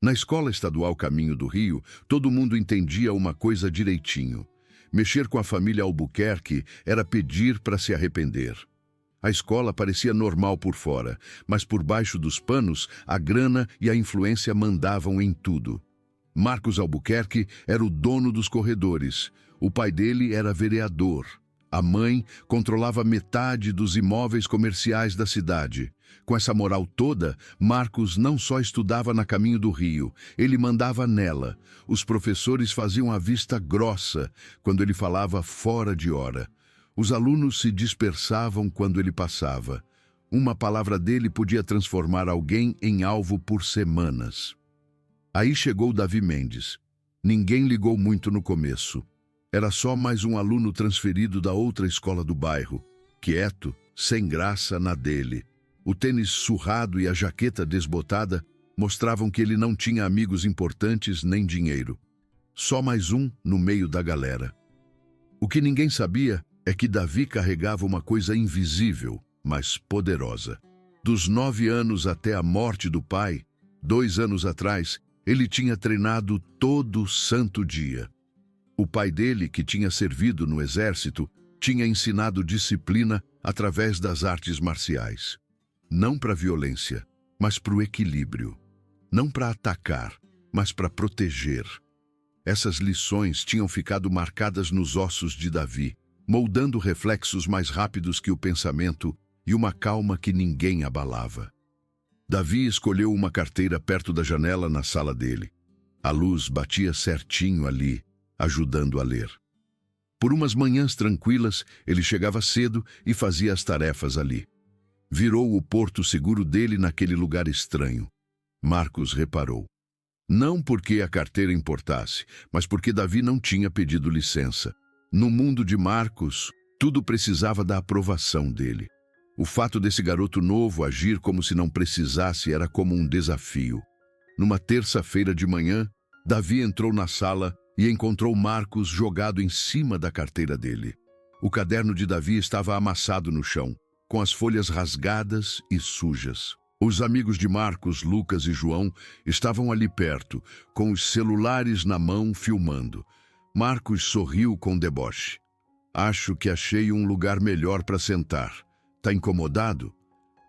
Na escola estadual Caminho do Rio, todo mundo entendia uma coisa direitinho. Mexer com a família Albuquerque era pedir para se arrepender. A escola parecia normal por fora, mas por baixo dos panos, a grana e a influência mandavam em tudo. Marcos Albuquerque era o dono dos corredores. O pai dele era vereador. A mãe controlava metade dos imóveis comerciais da cidade. Com essa moral toda, Marcos não só estudava na Caminho do Rio, ele mandava nela. Os professores faziam a vista grossa quando ele falava fora de hora. Os alunos se dispersavam quando ele passava. Uma palavra dele podia transformar alguém em alvo por semanas. Aí chegou Davi Mendes. Ninguém ligou muito no começo. Era só mais um aluno transferido da outra escola do bairro. Quieto, sem graça na dele. O tênis surrado e a jaqueta desbotada mostravam que ele não tinha amigos importantes nem dinheiro. Só mais um no meio da galera. O que ninguém sabia é que Davi carregava uma coisa invisível, mas poderosa. Dos 9 anos até a morte do pai, 2 anos atrás, ele tinha treinado todo santo dia. O pai dele, que tinha servido no exército, tinha ensinado disciplina através das artes marciais. Não para a violência, mas para o equilíbrio. Não para atacar, mas para proteger. Essas lições tinham ficado marcadas nos ossos de Davi, moldando reflexos mais rápidos que o pensamento e uma calma que ninguém abalava. Davi escolheu uma carteira perto da janela na sala dele. A luz batia certinho ali, ajudando a ler. Por umas manhãs tranquilas, ele chegava cedo e fazia as tarefas ali. Virou o porto seguro dele naquele lugar estranho. Marcos reparou. Não porque a carteira importasse, mas porque Davi não tinha pedido licença. No mundo de Marcos, tudo precisava da aprovação dele. O fato desse garoto novo agir como se não precisasse era como um desafio. Numa terça-feira de manhã, Davi entrou na sala e encontrou Marcos jogado em cima da carteira dele. O caderno de Davi estava amassado no chão, com as folhas rasgadas e sujas. Os amigos de Marcos, Lucas e João, estavam ali perto, com os celulares na mão, filmando. Marcos sorriu com deboche. Acho que achei um lugar melhor para sentar. Tá incomodado?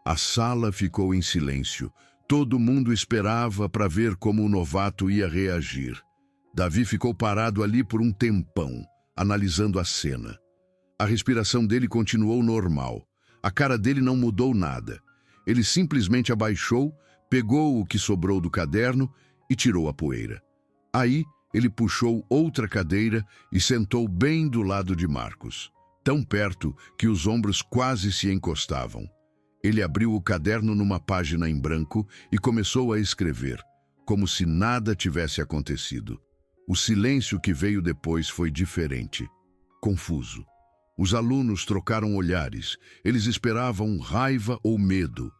A sala ficou em silêncio. Todo mundo esperava para ver como o novato ia reagir. Davi ficou parado ali por um tempão, analisando a cena. A respiração dele continuou normal. A cara dele não mudou nada. Ele simplesmente abaixou, pegou o que sobrou do caderno e tirou a poeira. Aí, ele puxou outra cadeira e sentou bem do lado de Marcos, tão perto que os ombros quase se encostavam. Ele abriu o caderno numa página em branco e começou a escrever, como se nada tivesse acontecido. O silêncio que veio depois foi diferente, confuso. Os alunos trocaram olhares. Eles esperavam raiva ou medo.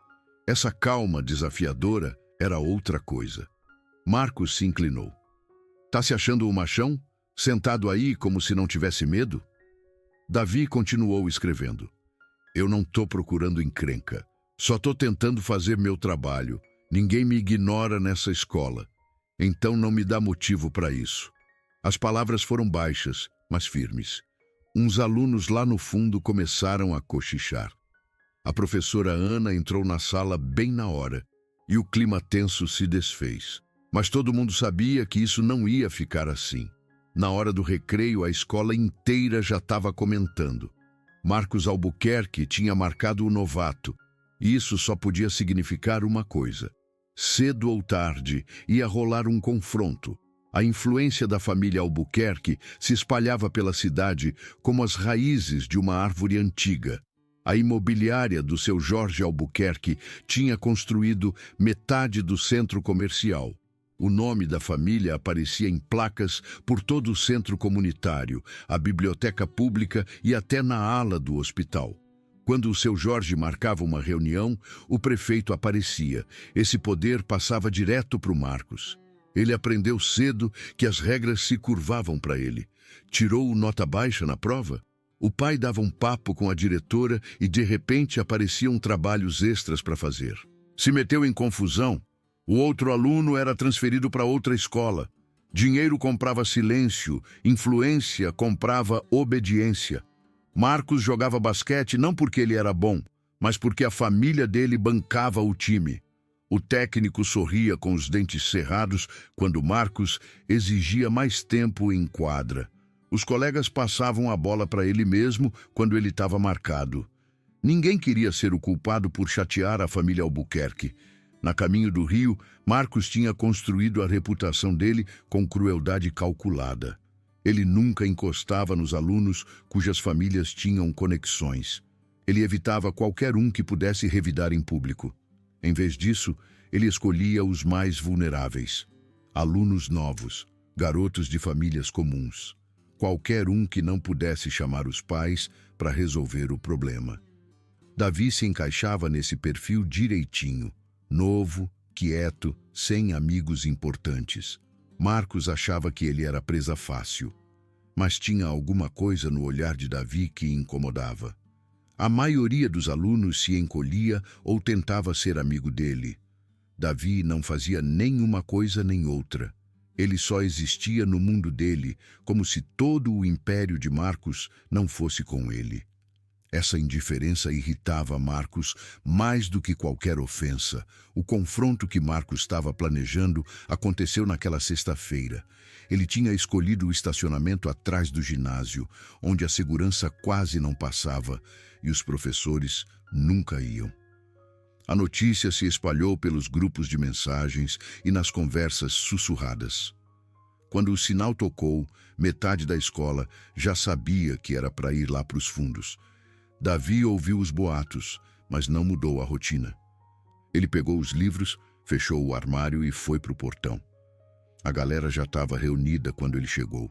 Essa calma desafiadora era outra coisa. Marcos se inclinou. Tá se achando um machão? Sentado aí como se não tivesse medo? Davi continuou escrevendo. Eu não tô procurando encrenca. Só tô tentando fazer meu trabalho. Ninguém me ignora nessa escola. Então não me dá motivo para isso. As palavras foram baixas, mas firmes. Uns alunos lá no fundo começaram a cochichar. A professora Ana entrou na sala bem na hora, e o clima tenso se desfez. Mas todo mundo sabia que isso não ia ficar assim. Na hora do recreio, a escola inteira já estava comentando. Marcos Albuquerque tinha marcado o novato, e isso só podia significar uma coisa. Cedo ou tarde, ia rolar um confronto. A influência da família Albuquerque se espalhava pela cidade como as raízes de uma árvore antiga. A imobiliária do seu Jorge Albuquerque tinha construído metade do centro comercial. O nome da família aparecia em placas por todo o centro comunitário, a biblioteca pública e até na ala do hospital. Quando o seu Jorge marcava uma reunião, o prefeito aparecia. Esse poder passava direto para o Marcos. Ele aprendeu cedo que as regras se curvavam para ele. Tirou nota baixa na prova? O pai dava um papo com a diretora e de repente apareciam trabalhos extras para fazer. Se meteu em confusão? O outro aluno era transferido para outra escola. Dinheiro comprava silêncio, influência comprava obediência. Marcos jogava basquete não porque ele era bom, mas porque a família dele bancava o time. O técnico sorria com os dentes cerrados quando Marcos exigia mais tempo em quadra. Os colegas passavam a bola para ele mesmo quando ele estava marcado. Ninguém queria ser o culpado por chatear a família Albuquerque. Na Caminho do Rio, Marcos tinha construído a reputação dele com crueldade calculada. Ele nunca encostava nos alunos cujas famílias tinham conexões. Ele evitava qualquer um que pudesse revidar em público. Em vez disso, ele escolhia os mais vulneráveis. Alunos novos, garotos de famílias comuns. Qualquer um que não pudesse chamar os pais para resolver o problema. Davi se encaixava nesse perfil direitinho. Novo, quieto, sem amigos importantes. Marcos achava que ele era presa fácil. Mas tinha alguma coisa no olhar de Davi que incomodava. A maioria dos alunos se encolhia ou tentava ser amigo dele. Davi não fazia nem uma coisa nem outra. Ele só existia no mundo dele, como se todo o império de Marcos não fosse com ele. Essa indiferença irritava Marcos mais do que qualquer ofensa. O confronto que Marcos estava planejando aconteceu naquela sexta-feira. Ele tinha escolhido o estacionamento atrás do ginásio, onde a segurança quase não passava e os professores nunca iam. A notícia se espalhou pelos grupos de mensagens e nas conversas sussurradas. Quando o sinal tocou, metade da escola já sabia que era para ir lá para os fundos. Davi ouviu os boatos, mas não mudou a rotina. Ele pegou os livros, fechou o armário e foi para o portão. A galera já estava reunida quando ele chegou.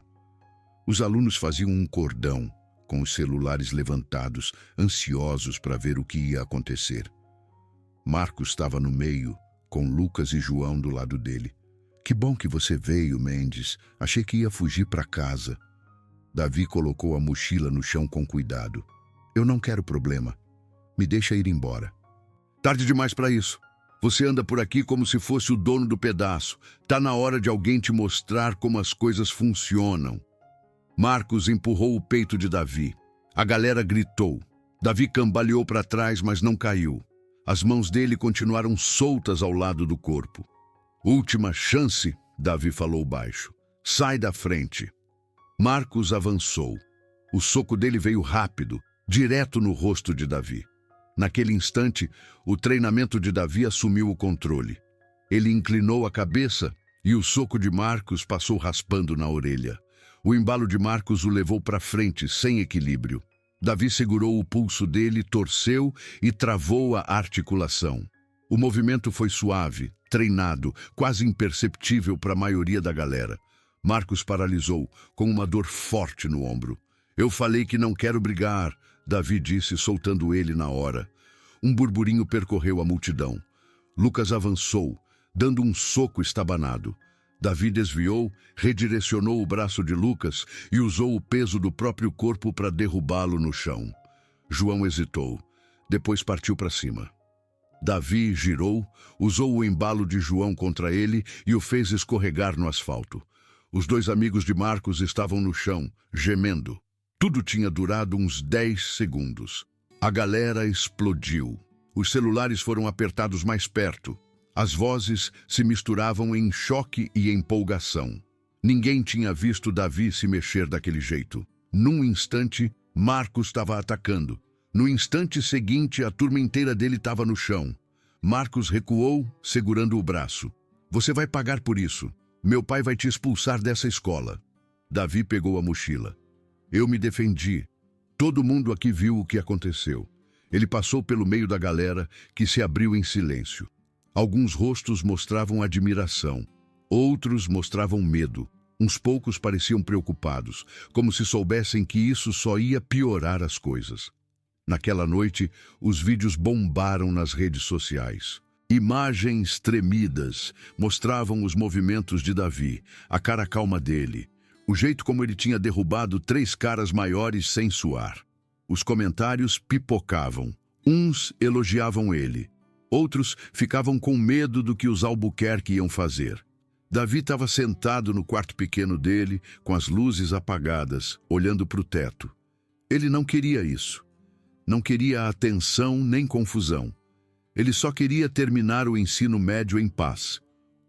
Os alunos faziam um cordão, com os celulares levantados, ansiosos para ver o que ia acontecer. Marcos estava no meio, com Lucas e João do lado dele. Que bom que você veio, Mendes. Achei que ia fugir para casa. Davi colocou a mochila no chão com cuidado. Eu não quero problema. Me deixa ir embora. Tarde demais para isso. Você anda por aqui como se fosse o dono do pedaço. Tá na hora de alguém te mostrar como as coisas funcionam. Marcos empurrou o peito de Davi. A galera gritou. Davi cambaleou para trás, mas não caiu. As mãos dele continuaram soltas ao lado do corpo. Última chance, Davi falou baixo. Sai da frente. Marcos avançou. O soco dele veio rápido, direto no rosto de Davi. Naquele instante, o treinamento de Davi assumiu o controle. Ele inclinou a cabeça e o soco de Marcos passou raspando na orelha. O embalo de Marcos o levou para frente, sem equilíbrio. Davi segurou o pulso dele, torceu e travou a articulação. O movimento foi suave, treinado, quase imperceptível para a maioria da galera. Marcos paralisou, com uma dor forte no ombro. Eu falei que não quero brigar, Davi disse, soltando ele na hora. Um burburinho percorreu a multidão. Lucas avançou, dando um soco estabanado. Davi desviou, redirecionou o braço de Lucas e usou o peso do próprio corpo para derrubá-lo no chão. João hesitou, depois partiu para cima. Davi girou, usou o embalo de João contra ele e o fez escorregar no asfalto. Os dois amigos de Marcos estavam no chão, gemendo. Tudo tinha durado uns 10 segundos. A galera explodiu. Os celulares foram apertados mais perto. As vozes se misturavam em choque e empolgação. Ninguém tinha visto Davi se mexer daquele jeito. Num instante, Marcos estava atacando. No instante seguinte, a turma inteira dele estava no chão. Marcos recuou, segurando o braço. Você vai pagar por isso. Meu pai vai te expulsar dessa escola. Davi pegou a mochila. Eu me defendi. Todo mundo aqui viu o que aconteceu. Ele passou pelo meio da galera, que se abriu em silêncio. Alguns rostos mostravam admiração. Outros mostravam medo. Uns poucos pareciam preocupados, como se soubessem que isso só ia piorar as coisas. Naquela noite, os vídeos bombaram nas redes sociais. Imagens tremidas mostravam os movimentos de Davi, a cara calma dele, o jeito como ele tinha derrubado 3 caras maiores sem suar. Os comentários pipocavam. Uns elogiavam ele. Outros ficavam com medo do que os Albuquerque iam fazer. Davi estava sentado no quarto pequeno dele, com as luzes apagadas, olhando para o teto. Ele não queria isso. Não queria atenção nem confusão. Ele só queria terminar o ensino médio em paz,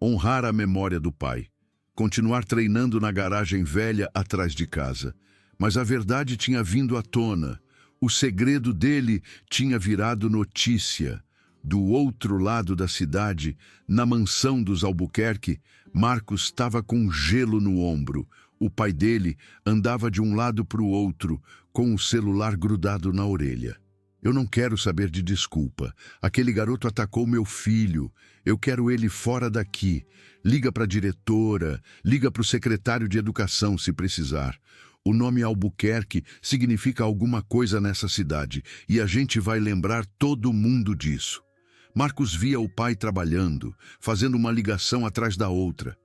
honrar a memória do pai, continuar treinando na garagem velha atrás de casa. Mas a verdade tinha vindo à tona. O segredo dele tinha virado notícia. Do outro lado da cidade, na mansão dos Albuquerque, Marcos estava com gelo no ombro. O pai dele andava de um lado para o outro, com o celular grudado na orelha. Eu não quero saber de desculpa. Aquele garoto atacou meu filho. Eu quero ele fora daqui. Liga para a diretora, liga para o secretário de educação se precisar. O nome Albuquerque significa alguma coisa nessa cidade e a gente vai lembrar todo mundo disso. Marcos via o pai trabalhando, fazendo uma ligação atrás da outra.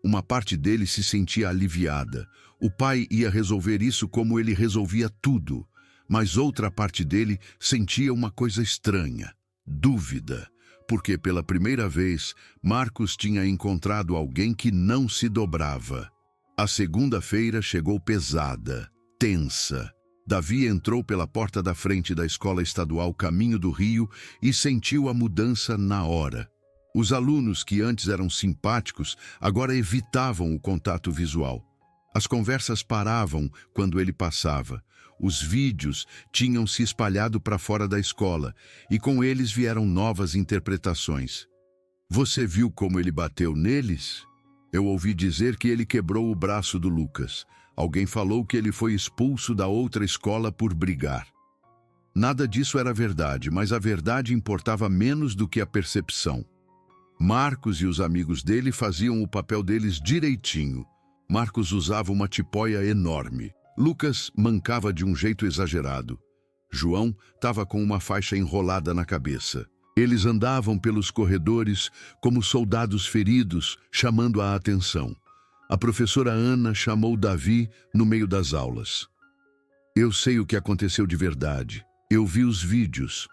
Uma parte dele se sentia aliviada. O pai ia resolver isso como ele resolvia tudo. Mas outra parte dele sentia uma coisa estranha, dúvida, porque pela primeira vez Marcos tinha encontrado alguém que não se dobrava. A segunda-feira chegou pesada, tensa. Davi entrou pela porta da frente da escola estadual Caminho do Rio e sentiu a mudança na hora. Os alunos que antes eram simpáticos agora evitavam o contato visual. As conversas paravam quando ele passava. Os vídeos tinham se espalhado para fora da escola e com eles vieram novas interpretações. Você viu como ele bateu neles? Eu ouvi dizer que ele quebrou o braço do Lucas. Alguém falou que ele foi expulso da outra escola por brigar. Nada disso era verdade, mas a verdade importava menos do que a percepção. Marcos e os amigos dele faziam o papel deles direitinho. Marcos usava uma tipóia enorme. Lucas mancava de um jeito exagerado. João estava com uma faixa enrolada na cabeça. Eles andavam pelos corredores como soldados feridos, chamando a atenção. A professora Ana chamou Davi no meio das aulas. Eu sei o que aconteceu de verdade. Eu vi os vídeos.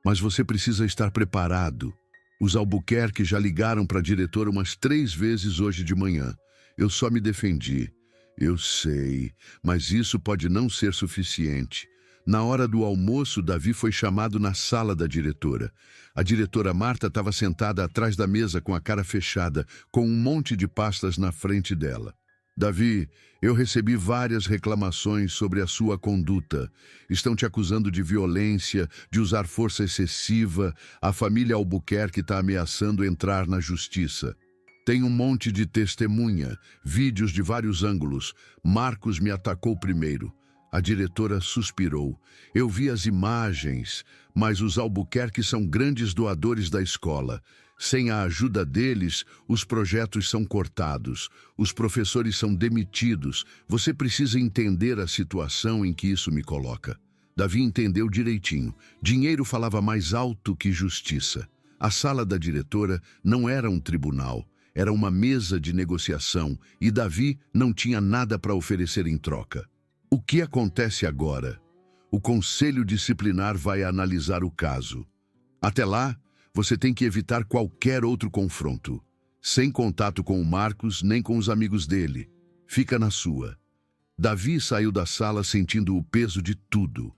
Mas você precisa estar preparado. Os Albuquerque já ligaram para a diretora umas 3 vezes hoje de manhã. Eu só me defendi. Eu sei, mas isso pode não ser suficiente. Na hora do almoço, Davi foi chamado na sala da diretora. A diretora Marta estava sentada atrás da mesa com a cara fechada, com um monte de pastas na frente dela. Davi, eu recebi várias reclamações sobre a sua conduta. Estão te acusando de violência, de usar força excessiva. A família Albuquerque está ameaçando entrar na justiça. Tem um monte de testemunha, vídeos de vários ângulos. Marcos me atacou primeiro. A diretora suspirou. Eu vi as imagens, mas os Albuquerque são grandes doadores da escola. Sem a ajuda deles, os projetos são cortados, os professores são demitidos. Você precisa entender a situação em que isso me coloca. Davi entendeu direitinho. Dinheiro falava mais alto que justiça. A sala da diretora não era um tribunal. Era uma mesa de negociação e Davi não tinha nada para oferecer em troca. O que acontece agora? O Conselho Disciplinar vai analisar o caso. Até lá, você tem que evitar qualquer outro confronto. Sem contato com o Marcos, nem com os amigos dele. Fica na sua. Davi saiu da sala sentindo o peso de tudo.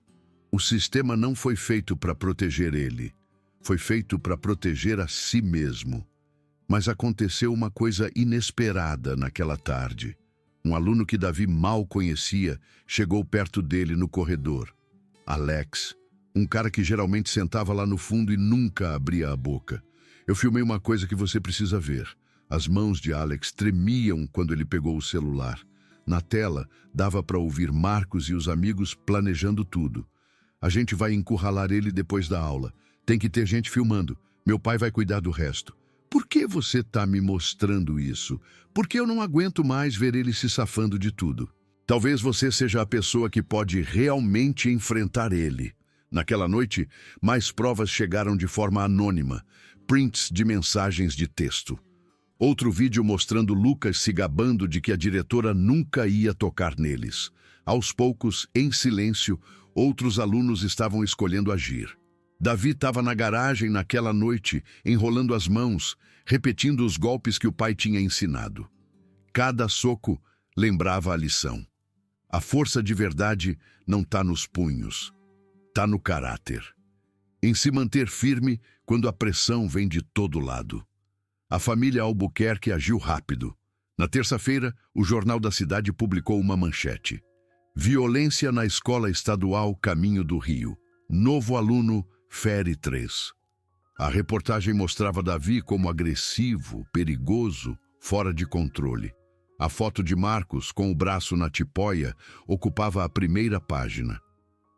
O sistema não foi feito para proteger ele. Foi feito para proteger a si mesmo. Mas aconteceu uma coisa inesperada naquela tarde. Um aluno que Davi mal conhecia chegou perto dele no corredor. Alex, um cara que geralmente sentava lá no fundo e nunca abria a boca. Eu filmei uma coisa que você precisa ver. As mãos de Alex tremiam quando ele pegou o celular. Na tela, dava para ouvir Marcos e os amigos planejando tudo. A gente vai encurralar ele depois da aula. Tem que ter gente filmando. Meu pai vai cuidar do resto. Por que você está me mostrando isso? Porque eu não aguento mais ver ele se safando de tudo. Talvez você seja a pessoa que pode realmente enfrentar ele. Naquela noite, mais provas chegaram de forma anônima. Prints de mensagens de texto. Outro vídeo mostrando Lucas se gabando de que a diretora nunca ia tocar neles. Aos poucos, em silêncio, outros alunos estavam escolhendo agir. Davi estava na garagem naquela noite, enrolando as mãos, repetindo os golpes que o pai tinha ensinado. Cada soco lembrava a lição. A força de verdade não está nos punhos, está no caráter. Em se manter firme quando a pressão vem de todo lado. A família Albuquerque agiu rápido. Na terça-feira, o Jornal da Cidade publicou uma manchete. Violência na escola estadual Caminho do Rio. Novo aluno fere 3. A reportagem mostrava Davi como agressivo, perigoso, fora de controle. A foto de Marcos, com o braço na tipóia, ocupava a primeira página.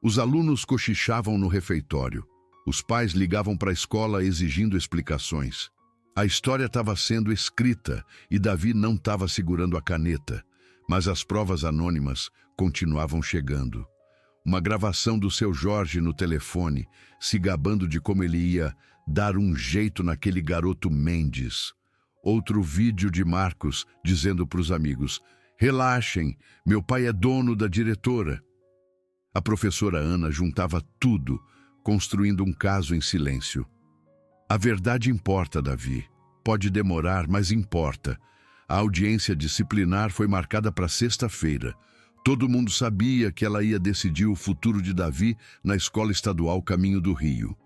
Os alunos cochichavam no refeitório. Os pais ligavam para a escola exigindo explicações. A história estava sendo escrita e Davi não estava segurando a caneta, mas as provas anônimas continuavam chegando. Uma gravação do seu Jorge no telefone, se gabando de como ele ia dar um jeito naquele garoto Mendes. Outro vídeo de Marcos dizendo para os amigos: relaxem, meu pai é dono da diretora. A professora Ana juntava tudo, construindo um caso em silêncio. A verdade importa, Davi. Pode demorar, mas importa. A audiência disciplinar foi marcada para sexta-feira. Todo mundo sabia que ela ia decidir o futuro de Davi na escola estadual Caminho do Rio.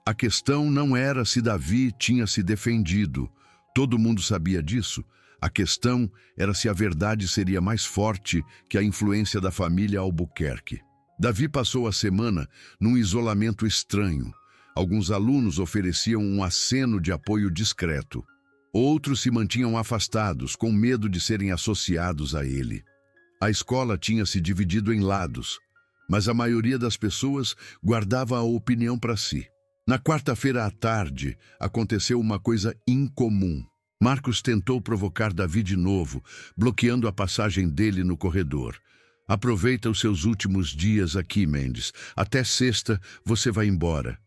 A questão não era se Davi tinha se defendido. Todo mundo sabia disso. A questão era se a verdade seria mais forte que a influência da família Albuquerque. Davi passou a semana num isolamento estranho. Alguns alunos ofereciam um aceno de apoio discreto. Outros se mantinham afastados, com medo de serem associados a ele. A escola tinha se dividido em lados, mas a maioria das pessoas guardava a opinião para si. Na quarta-feira à tarde, aconteceu uma coisa incomum. Marcos tentou provocar Davi de novo, bloqueando a passagem dele no corredor. Aproveita os seus últimos dias aqui, Mendes. Até sexta você vai embora.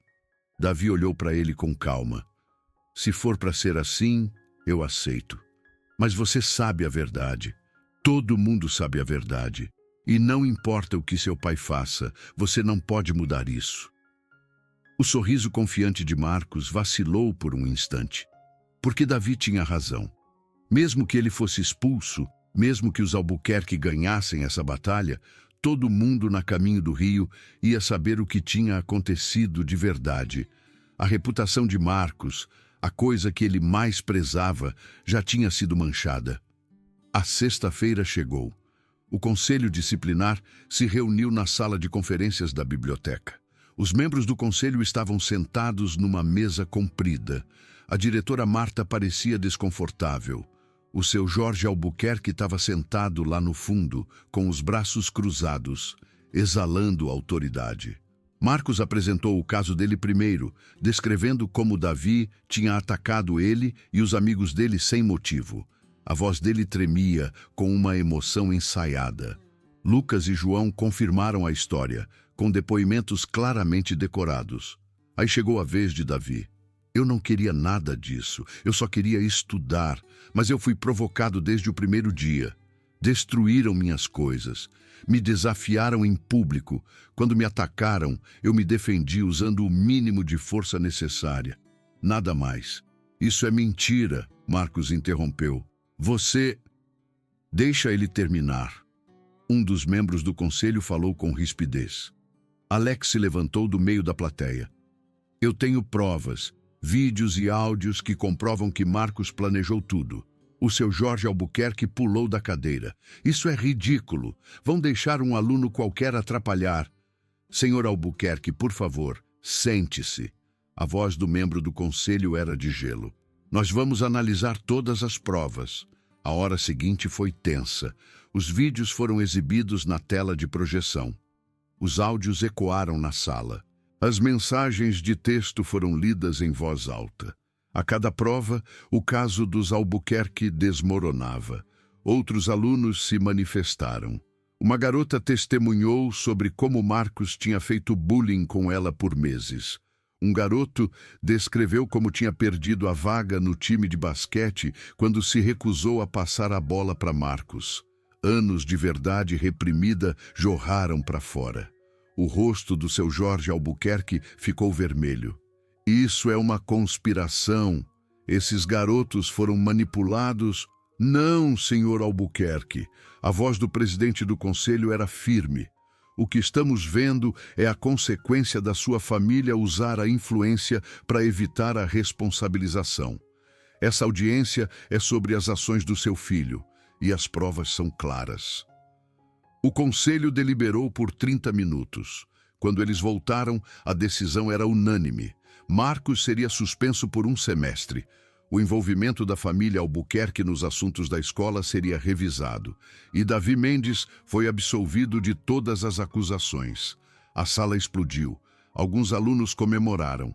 Davi olhou para ele com calma. Se for para ser assim, eu aceito. Mas você sabe a verdade. Todo mundo sabe a verdade. E não importa o que seu pai faça, você não pode mudar isso. O sorriso confiante de Marcos vacilou por um instante. Porque Davi tinha razão. Mesmo que ele fosse expulso, mesmo que os Albuquerque ganhassem essa batalha, todo mundo na Caminho do Rio ia saber o que tinha acontecido de verdade. A reputação de Marcos, a coisa que ele mais prezava, já tinha sido manchada. A sexta-feira chegou. O conselho disciplinar se reuniu na sala de conferências da biblioteca. Os membros do conselho estavam sentados numa mesa comprida. A diretora Marta parecia desconfortável. O seu Jorge Albuquerque estava sentado lá no fundo, com os braços cruzados, exalando autoridade. Marcos apresentou o caso dele primeiro, descrevendo como Davi tinha atacado ele e os amigos dele sem motivo. A voz dele tremia, com uma emoção ensaiada. Lucas e João confirmaram a história, com depoimentos claramente decorados. Aí chegou a vez de Davi. Eu não queria nada disso, eu só queria estudar, mas eu fui provocado desde o primeiro dia. Destruíram minhas coisas, me desafiaram em público. Quando me atacaram, eu me defendi usando o mínimo de força necessária. Nada mais. Isso é mentira, Marcos interrompeu. Você... Deixa ele terminar. Um dos membros do conselho falou com rispidez. Alex se levantou do meio da plateia. Eu tenho provas, vídeos e áudios que comprovam que Marcos planejou tudo. O seu Jorge Albuquerque pulou da cadeira. Isso é ridículo. Vão deixar um aluno qualquer atrapalhar. Senhor Albuquerque, por favor, sente-se. A voz do membro do conselho era de gelo. Nós vamos analisar todas as provas. A hora seguinte foi tensa. Os vídeos foram exibidos na tela de projeção. Os áudios ecoaram na sala. As mensagens de texto foram lidas em voz alta. A cada prova, o caso dos Albuquerque desmoronava. Outros alunos se manifestaram. Uma garota testemunhou sobre como Marcos tinha feito bullying com ela por meses. Um garoto descreveu como tinha perdido a vaga no time de basquete quando se recusou a passar a bola para Marcos. Anos de verdade reprimida jorraram para fora. O rosto do seu Jorge Albuquerque ficou vermelho. Isso é uma conspiração. Esses garotos foram manipulados. Não, senhor Albuquerque. A voz do presidente do conselho era firme. O que estamos vendo é a consequência da sua família usar a influência para evitar a responsabilização. Essa audiência é sobre as ações do seu filho, e as provas são claras. O conselho deliberou por 30 minutos. Quando eles voltaram, a decisão era unânime. Marcos seria suspenso por um semestre. O envolvimento da família Albuquerque nos assuntos da escola seria revisado. E Davi Mendes foi absolvido de todas as acusações. A sala explodiu. Alguns alunos comemoraram.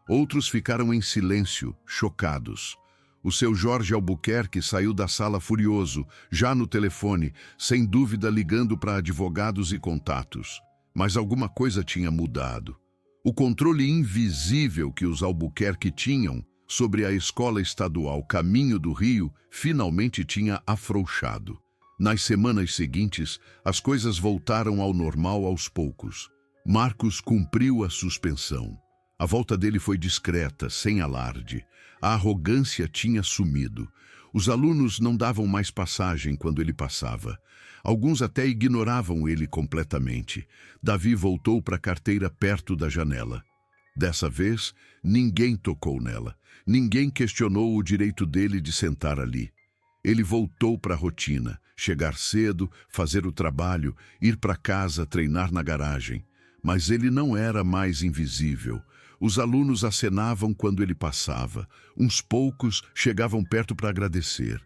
Outros ficaram em silêncio, chocados. O seu Jorge Albuquerque saiu da sala furioso, já no telefone, sem dúvida ligando para advogados e contatos. Mas alguma coisa tinha mudado. O controle invisível que os Albuquerque tinham sobre a escola estadual Caminho do Rio finalmente tinha afrouxado. Nas semanas seguintes, as coisas voltaram ao normal aos poucos. Marcos cumpriu a suspensão. A volta dele foi discreta, sem alarde. A arrogância tinha sumido. Os alunos não davam mais passagem quando ele passava. Alguns até ignoravam ele completamente. Davi voltou para a carteira perto da janela. Dessa vez, ninguém tocou nela. Ninguém questionou o direito dele de sentar ali. Ele voltou para a rotina, chegar cedo, fazer o trabalho, ir para casa, treinar na garagem. Mas ele não era mais invisível. Os alunos acenavam quando ele passava. Uns poucos chegavam perto para agradecer.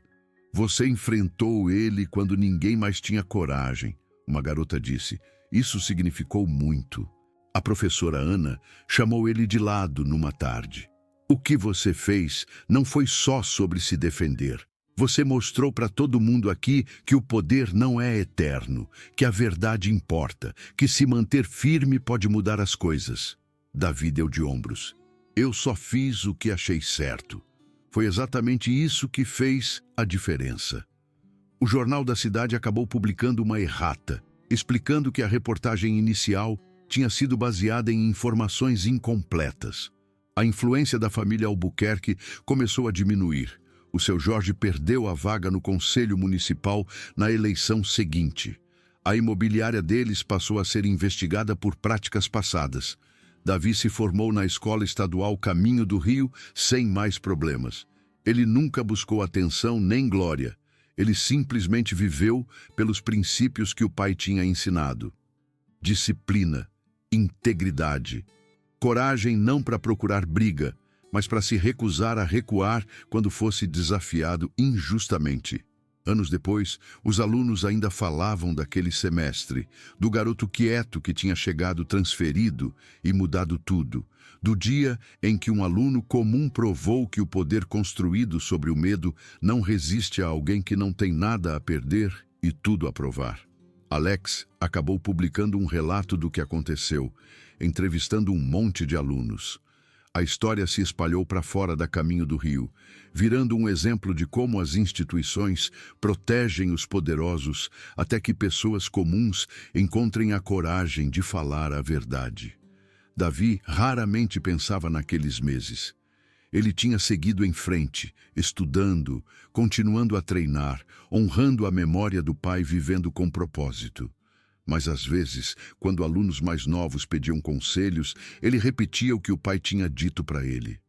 Você enfrentou ele quando ninguém mais tinha coragem, uma garota disse. Isso significou muito. A professora Ana chamou ele de lado numa tarde. O que você fez não foi só sobre se defender. Você mostrou para todo mundo aqui que o poder não é eterno, que a verdade importa, que se manter firme pode mudar as coisas. Davi deu de ombros. Eu só fiz o que achei certo. Foi exatamente isso que fez a diferença. O jornal da cidade acabou publicando uma errata, explicando que a reportagem inicial tinha sido baseada em informações incompletas. A influência da família Albuquerque começou a diminuir. O seu Jorge perdeu a vaga no Conselho Municipal na eleição seguinte. A imobiliária deles passou a ser investigada por práticas passadas. Davi se formou na Escola Estadual Caminho do Rio sem mais problemas. Ele nunca buscou atenção nem glória. Ele simplesmente viveu pelos princípios que o pai tinha ensinado. Disciplina, integridade, coragem não para procurar briga, mas para se recusar a recuar quando fosse desafiado injustamente. Anos depois, os alunos ainda falavam daquele semestre, do garoto quieto que tinha chegado transferido e mudado tudo, do dia em que um aluno comum provou que o poder construído sobre o medo não resiste a alguém que não tem nada a perder e tudo a provar. Alex acabou publicando um relato do que aconteceu, entrevistando um monte de alunos. A história se espalhou para fora da Caminho do Rio, virando um exemplo de como as instituições protegem os poderosos até que pessoas comuns encontrem a coragem de falar a verdade. Davi raramente pensava naqueles meses. Ele tinha seguido em frente, estudando, continuando a treinar, honrando a memória do pai, vivendo com propósito. Mas às vezes, quando alunos mais novos pediam conselhos, ele repetia o que o pai tinha dito para ele.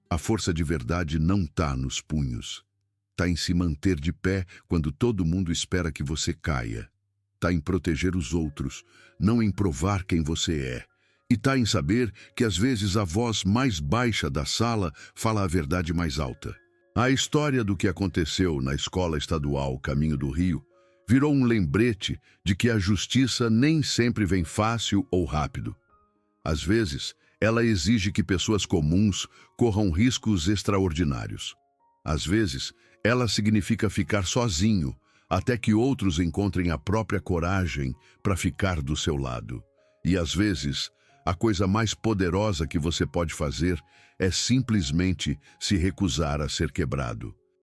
A força de verdade não está nos punhos. Está em se manter de pé quando todo mundo espera que você caia. Está em proteger os outros, não em provar quem você é. E está em saber que às vezes a voz mais baixa da sala fala a verdade mais alta. A história do que aconteceu na Escola Estadual Caminho do Rio virou um lembrete de que a justiça nem sempre vem fácil ou rápido. Às vezes, ela exige que pessoas comuns corram riscos extraordinários. Às vezes, ela significa ficar sozinho, até que outros encontrem a própria coragem para ficar do seu lado. E às vezes, a coisa mais poderosa que você pode fazer é simplesmente se recusar a ser quebrado.